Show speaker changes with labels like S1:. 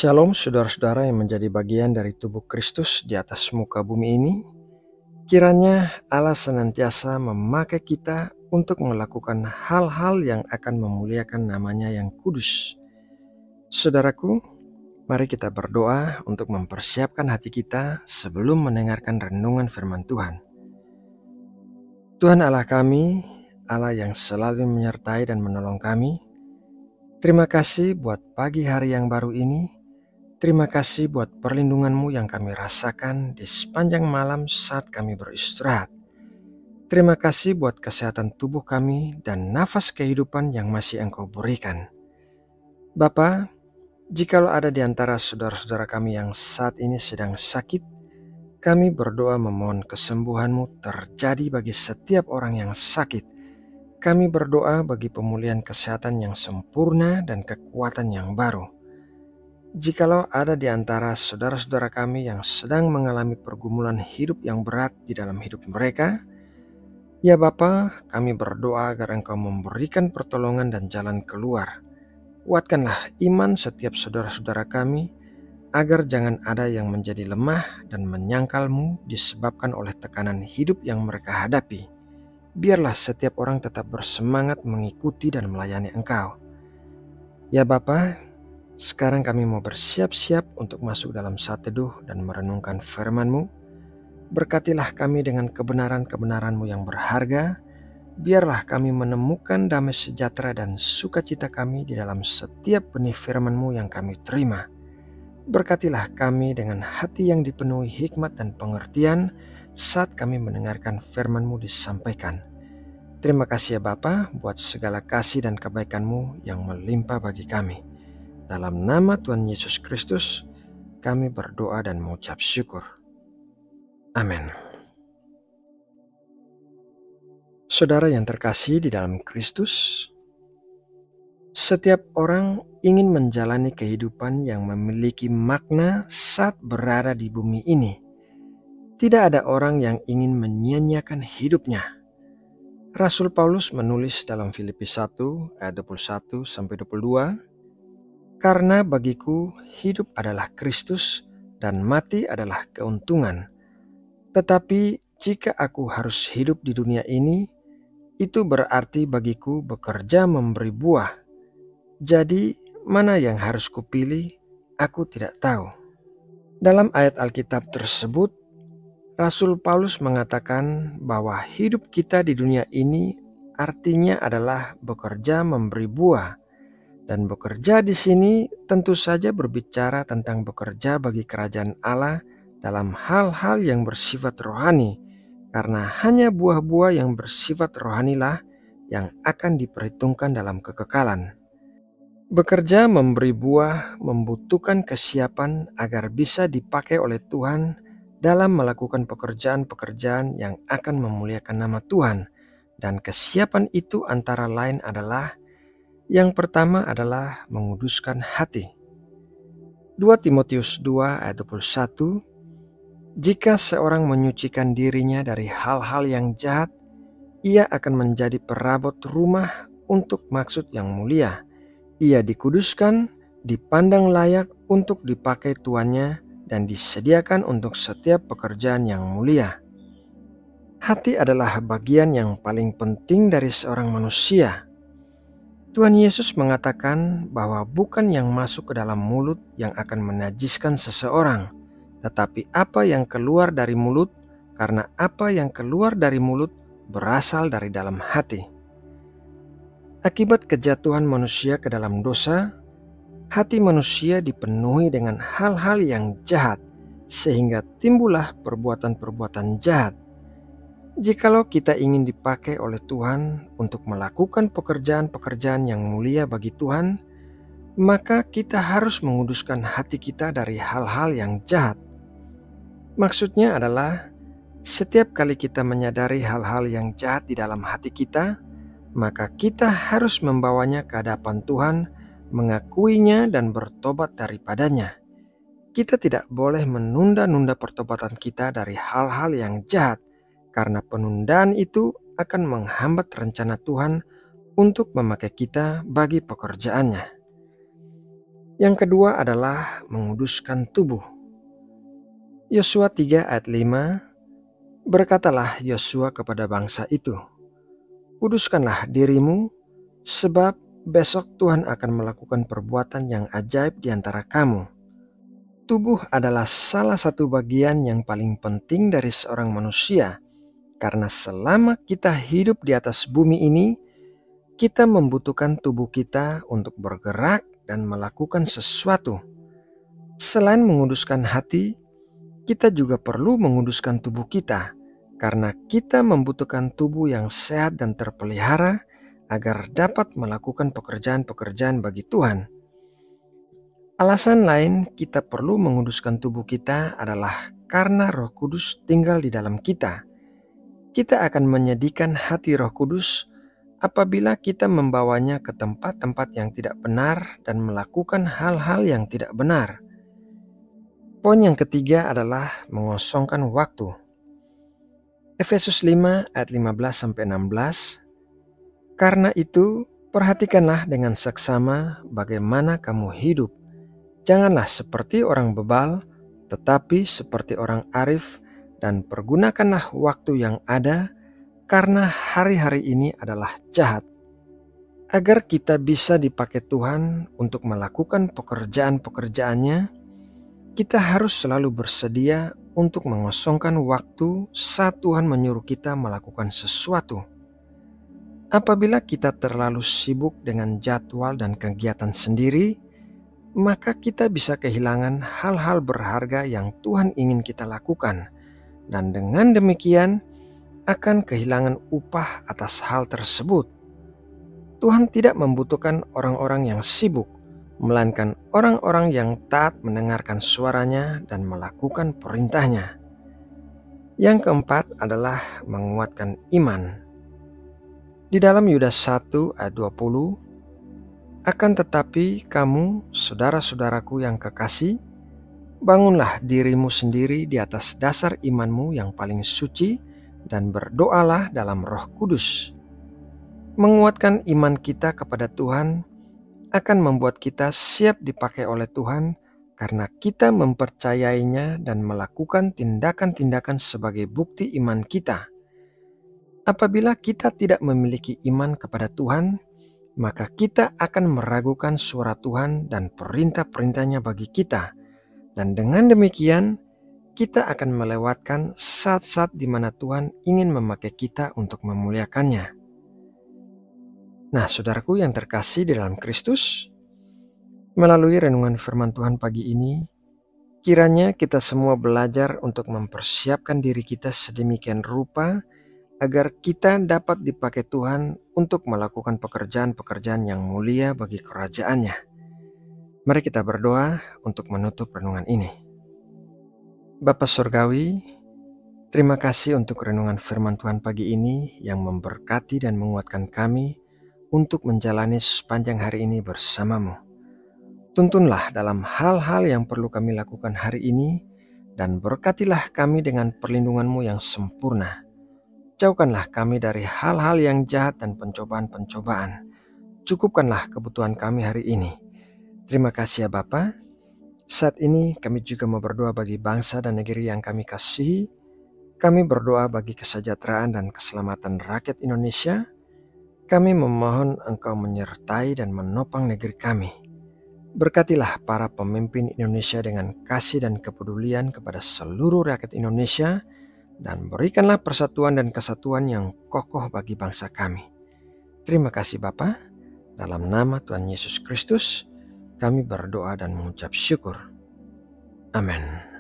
S1: Shalom saudara-saudara yang menjadi bagian dari tubuh Kristus di atas muka bumi ini. Kiranya Allah senantiasa memakai kita untuk melakukan hal-hal yang akan memuliakan namanya yang kudus. Saudaraku, mari kita berdoa untuk mempersiapkan hati kita sebelum mendengarkan renungan firman Tuhan. Tuhan Allah kami, Allah yang selalu menyertai dan menolong kami, terima kasih buat pagi hari yang baru ini. Terima kasih buat perlindungan-Mu yang kami rasakan di sepanjang malam saat kami beristirahat. Terima kasih buat kesehatan tubuh kami dan nafas kehidupan yang masih Engkau berikan. Bapa, jikalau ada di antara saudara-saudara kami yang saat ini sedang sakit, kami berdoa memohon kesembuhan-Mu terjadi bagi setiap orang yang sakit. Kami berdoa bagi pemulihan kesehatan yang sempurna dan kekuatan yang baru. Jikalau ada di antara saudara-saudara kami yang sedang mengalami pergumulan hidup yang berat di dalam hidup mereka, ya Bapa, kami berdoa agar Engkau memberikan pertolongan dan jalan keluar. Kuatkanlah iman setiap saudara-saudara kami, agar jangan ada yang menjadi lemah dan menyangkal-Mu disebabkan oleh tekanan hidup yang mereka hadapi. Biarlah setiap orang tetap bersemangat mengikuti dan melayani Engkau. Ya Bapa, sekarang kami mau bersiap-siap untuk masuk dalam saat teduh dan merenungkan firman-Mu. Berkatilah kami dengan kebenaran-kebenaran-Mu yang berharga. Biarlah kami menemukan damai sejahtera dan sukacita kami di dalam setiap benih firman-Mu yang kami terima. Berkatilah kami dengan hati yang dipenuhi hikmat dan pengertian saat kami mendengarkan firman-Mu disampaikan. Terima kasih ya Bapa buat segala kasih dan kebaikan-Mu yang melimpah bagi kami. Dalam nama Tuhan Yesus Kristus, kami berdoa dan mengucap syukur. Amin. Saudara yang terkasih di dalam Kristus, setiap orang ingin menjalani kehidupan yang memiliki makna saat berada di bumi ini. Tidak ada orang yang ingin menyia-nyiakan hidupnya. Rasul Paulus menulis dalam Filipi 1 ayat 21-22, karena bagiku hidup adalah Kristus dan mati adalah keuntungan. Tetapi jika aku harus hidup di dunia ini, itu berarti bagiku bekerja memberi buah. Jadi mana yang harus kupilih, aku tidak tahu. Dalam ayat Alkitab tersebut, Rasul Paulus mengatakan bahwa hidup kita di dunia ini artinya adalah bekerja memberi buah. Dan bekerja di sini tentu saja berbicara tentang bekerja bagi kerajaan Allah dalam hal-hal yang bersifat rohani, karena hanya buah-buah yang bersifat rohanilah yang akan diperhitungkan dalam kekekalan. Bekerja memberi buah membutuhkan kesiapan agar bisa dipakai oleh Tuhan dalam melakukan pekerjaan-pekerjaan yang akan memuliakan nama Tuhan, dan kesiapan itu antara lain adalah yang pertama adalah menguduskan hati. 2 Timotius 2 ayat 21, jika seorang menyucikan dirinya dari hal-hal yang jahat, ia akan menjadi perabot rumah untuk maksud yang mulia. Ia dikuduskan, dipandang layak untuk dipakai tuannya, dan disediakan untuk setiap pekerjaan yang mulia. Hati adalah bagian yang paling penting dari seorang manusia. Tuhan Yesus mengatakan bahwa bukan yang masuk ke dalam mulut yang akan menajiskan seseorang, tetapi apa yang keluar dari mulut, karena apa yang keluar dari mulut berasal dari dalam hati. Akibat kejatuhan manusia ke dalam dosa, hati manusia dipenuhi dengan hal-hal yang jahat, sehingga timbullah perbuatan-perbuatan jahat. Jikalau kita ingin dipakai oleh Tuhan untuk melakukan pekerjaan-pekerjaan yang mulia bagi Tuhan, maka kita harus menguduskan hati kita dari hal-hal yang jahat. Maksudnya adalah, setiap kali kita menyadari hal-hal yang jahat di dalam hati kita, maka kita harus membawanya ke hadapan Tuhan, mengakuinya dan bertobat daripadanya. Kita tidak boleh menunda-nunda pertobatan kita dari hal-hal yang jahat, karena penundaan itu akan menghambat rencana Tuhan untuk memakai kita bagi pekerjaannya. Yang kedua adalah menguduskan tubuh. Yosua 3 ayat 5, berkatalah Yosua kepada bangsa itu, "Kuduskanlah dirimu, sebab besok Tuhan akan melakukan perbuatan yang ajaib di antara kamu." Tubuh adalah salah satu bagian yang paling penting dari seorang manusia, karena selama kita hidup di atas bumi ini, kita membutuhkan tubuh kita untuk bergerak dan melakukan sesuatu. Selain menguduskan hati, kita juga perlu menguduskan tubuh kita, karena kita membutuhkan tubuh yang sehat dan terpelihara agar dapat melakukan pekerjaan-pekerjaan bagi Tuhan. Alasan lain kita perlu menguduskan tubuh kita adalah karena Roh Kudus tinggal di dalam kita. Kita akan menyediakan hati Roh Kudus apabila kita membawanya ke tempat-tempat yang tidak benar dan melakukan hal-hal yang tidak benar. Poin yang ketiga adalah mengosongkan waktu. Efesus 5 ayat 15-16. Karena itu, perhatikanlah dengan seksama bagaimana kamu hidup. Janganlah seperti orang bebal, tetapi seperti orang arif, dan pergunakanlah waktu yang ada, karena hari-hari ini adalah jahat. Agar kita bisa dipakai Tuhan untuk melakukan pekerjaan-pekerjaannya, kita harus selalu bersedia untuk mengosongkan waktu saat Tuhan menyuruh kita melakukan sesuatu. Apabila kita terlalu sibuk dengan jadwal dan kegiatan sendiri, maka kita bisa kehilangan hal-hal berharga yang Tuhan ingin kita lakukan, dan dengan demikian akan kehilangan upah atas hal tersebut. Tuhan tidak membutuhkan orang-orang yang sibuk, melainkan orang-orang yang taat mendengarkan suaranya dan melakukan perintahnya. Yang keempat adalah menguatkan iman. Di dalam Yudas 1 ayat 20, akan tetapi kamu, saudara-saudaraku yang kekasih, bangunlah dirimu sendiri di atas dasar imanmu yang paling suci dan berdoalah dalam Roh Kudus. Menguatkan iman kita kepada Tuhan akan membuat kita siap dipakai oleh Tuhan karena kita mempercayainya dan melakukan tindakan-tindakan sebagai bukti iman kita. Apabila kita tidak memiliki iman kepada Tuhan, maka kita akan meragukan suara Tuhan dan perintah-perintahnya bagi kita. Dan dengan demikian, kita akan melewatkan saat-saat di mana Tuhan ingin memakai kita untuk memuliakannya. Nah, saudaraku yang terkasih di dalam Kristus, melalui renungan firman Tuhan pagi ini, kiranya kita semua belajar untuk mempersiapkan diri kita sedemikian rupa agar kita dapat dipakai Tuhan untuk melakukan pekerjaan-pekerjaan yang mulia bagi kerajaan-Nya. Mari kita berdoa untuk menutup renungan ini. Bapa Surgawi, terima kasih untuk renungan firman Tuhan pagi ini yang memberkati dan menguatkan kami untuk menjalani sepanjang hari ini bersama-Mu. Tuntunlah dalam hal-hal yang perlu kami lakukan hari ini, dan berkatilah kami dengan perlindungan-Mu yang sempurna. Jauhkanlah kami dari hal-hal yang jahat dan pencobaan-pencobaan. Cukupkanlah kebutuhan kami hari ini. Terima kasih ya Bapa. Saat ini kami juga mau berdoa bagi bangsa dan negeri yang kami kasihi. Kami berdoa bagi kesejahteraan dan keselamatan rakyat Indonesia. Kami memohon Engkau menyertai dan menopang negeri kami. Berkatilah para pemimpin Indonesia dengan kasih dan kepedulian kepada seluruh rakyat Indonesia, dan berikanlah persatuan dan kesatuan yang kokoh bagi bangsa kami. Terima kasih Bapa. Dalam nama Tuhan Yesus Kristus, kami berdoa dan mengucap syukur. Amin.